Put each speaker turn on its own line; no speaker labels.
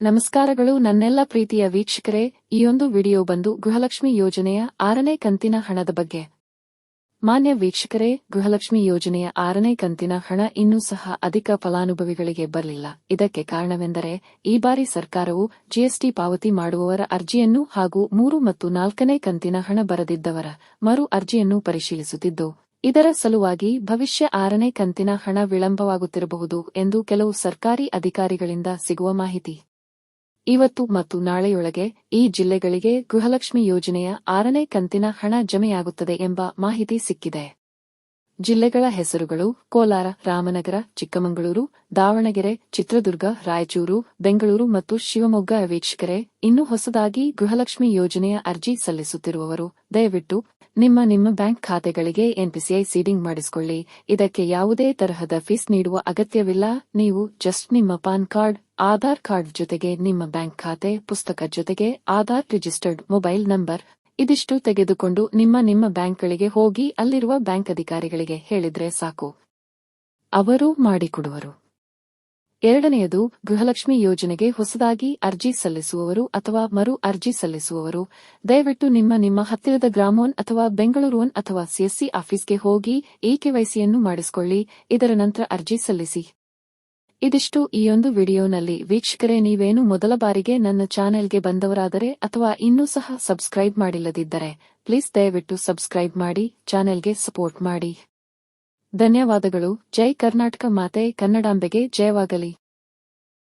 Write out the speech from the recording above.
ನಮಸ್ಕಾರಗಳು ನನ್ನೆಲ್ಲ ಪ್ರೀತಿಯ ವೀಕ್ಷಕರೇ, ಈಯೊಂದು ವಿಡಿಯೋ ಬಂದು ಗೃಹಲಕ್ಷ್ಮಿ ಯೋಜನೆಯ 6ನೇ ಕಂತಿನ ಹಣದ ಬಗ್ಗೆ. ಮಾನ್ಯ ವೀಕ್ಷಕರೇ, ಗೃಹಲಕ್ಷ್ಮಿ ಯೋಜನೆಯ 6ನೇ ಕಂತಿನ ಹಣ ಇನ್ನೂ ಸಹ ಅಧಿಕ ಫಲಾನುಭವಿಗಳಿಗೆ ಬರಲಿಲ್ಲ. ಇದಕ್ಕೆ ಕಾರಣವೆಂದರೆ ಈ ಬಾರಿ ಸರ್ಕಾರವು ಜಿಎಸ್ಟಿ ಪಾವತಿ ಮಾಡುವವರ ಅರ್ಜಿಯನ್ನು ಹಾಗೂ 3 ಮತ್ತು 4ನೇ ಕಂತಿನ ಹಣ ಬರದಿದ್ದವರ ಮರು ಅರ್ಜಿಯನ್ನು ಪರಿಶೀಲಿಸುತ್ತಿದ್ದು, ಇದರ ಸಲುವಾಗಿ ಭವಿಷ್ಯ 6ನೇ ಕಂತಿನ ಹಣ ವಿಳಂಬವಾಗುತ್ತಿರಬಹುದು ಎಂದು ಕೆಲವು ಸರ್ಕಾರಿ ಅಧಿಕಾರಿಗಳಿಂದ ಸಿಗುವ ಮಾಹಿತಿ. ಇವತ್ತು ಮತ್ತು ನಾಳೆಯೊಳಗೆ ಈ ಜಿಲ್ಲೆಗಳಿಗೆ ಗೃಹಲಕ್ಷ್ಮಿ ಯೋಜನೆಯ 6ನೇ ಕಂತಿನ ಹಣ ಜಮೆಯಾಗುತ್ತದೆ ಎಂಬ ಮಾಹಿತಿ ಸಿಕ್ಕಿದೆ. ಜಿಲ್ಲೆಗಳ ಹೆಸರುಗಳು: ಕೋಲಾರ, ರಾಮನಗರ, ಚಿಕ್ಕಮಗಳೂರು, ದಾವಣಗೆರೆ, ಚಿತ್ರದುರ್ಗ, ರಾಯಚೂರು, ಬೆಂಗಳೂರು ಮತ್ತು ಶಿವಮೊಗ್ಗ. ವೀಕ್ಷಕರೇ, ಇನ್ನು ಹೊಸದಾಗಿ ಗೃಹಲಕ್ಷ್ಮಿ ಯೋಜನೆಯ ಅರ್ಜಿ ಸಲ್ಲಿಸುತ್ತಿರುವವರು ದಯವಿಟ್ಟು ನಿಮ್ಮ ಬ್ಯಾಂಕ್ ಖಾತೆಗಳಿಗೆ ಎನ್ಪಿಸಿಐ ಸೀಡಿಂಗ್ ಮಾಡಿಸಿಕೊಳ್ಳಿ. ಇದಕ್ಕೆ ಯಾವುದೇ ತರಹದ ಫೀಸ್ ನೀಡುವ ಅಗತ್ಯವಿಲ್ಲ. ನೀವು ಜಸ್ಟ್ ನಿಮ್ಮ ಪಾನ್ ಕಾರ್ಡ್, ಆಧಾರ್ ಕಾರ್ಡ್ ಜೊತೆಗೆ ನಿಮ್ಮ ಬ್ಯಾಂಕ್ ಖಾತೆ ಪುಸ್ತಕ ಜೊತೆಗೆ ಆಧಾರ್ ರಿಜಿಸ್ಟರ್ಡ್ ಮೊಬೈಲ್ ನಂಬರ್ ಇದಿಷ್ಟು ತೆಗೆದುಕೊಂಡು ನಿಮ್ಮ ಬ್ಯಾಂಕ್ಗಳಿಗೆ ಹೋಗಿ ಅಲ್ಲಿರುವ ಬ್ಯಾಂಕ್ ಅಧಿಕಾರಿಗಳಿಗೆ ಹೇಳಿದ್ರೆ ಸಾಕು, ಅವರು ಮಾಡಿಕೊಡುವರು. ಎರಡನೆಯದು, ಗೃಹಲಕ್ಷ್ಮಿ ಯೋಜನೆಗೆ ಹೊಸದಾಗಿ ಅರ್ಜಿ ಸಲ್ಲಿಸುವವರು ಅಥವಾ ಮರು ಅರ್ಜಿ ಸಲ್ಲಿಸುವವರು ದಯವಿಟ್ಟು ನಿಮ್ಮ ಹತ್ತಿರದ ಗ್ರಾಮ1 ಅಥವಾ ಬೆಂಗಳೂರು 1 ಅಥವಾ ಸಿಎಸ್ಸಿ ಆಫೀಸ್ಗೆ ಹೋಗಿ ಕೆವೈಸಿಯನ್ನು ಮಾಡಿಸಿಕೊಳ್ಳಿ. ಇದರ ನಂತರ ಅರ್ಜಿ ಸಲ್ಲಿಸಿ. ಇದಿಷ್ಟು ಈಯೊಂದು ವಿಡಿಯೋನಲ್ಲಿ. ವೀಕ್ಷಕರೇ, ನೀವೇನು ಮೊದಲ ಬಾರಿಗೆ ನನ್ನ ಚಾನೆಲ್ಗೆ ಬಂದವರಾದರೆ ಅಥವಾ ಇನ್ನೂ ಸಹ ಸಬ್ಸ್ಕ್ರೈಬ್ ಮಾಡಿಲ್ಲದಿದ್ದರೆ ಪ್ಲೀಸ್ ದಯವಿಟ್ಟು ಸಬ್ಸ್ಕ್ರೈಬ್ ಮಾಡಿ, ಚಾನೆಲ್ಗೆ ಸಪೋರ್ಟ್ ಮಾಡಿ. ಧನ್ಯವಾದಗಳು. ಜೈ ಕರ್ನಾಟಕ ಮಾತೆ ಕನ್ನಡಾಂಬೆಗೆ ಜಯವಾಗಲಿ.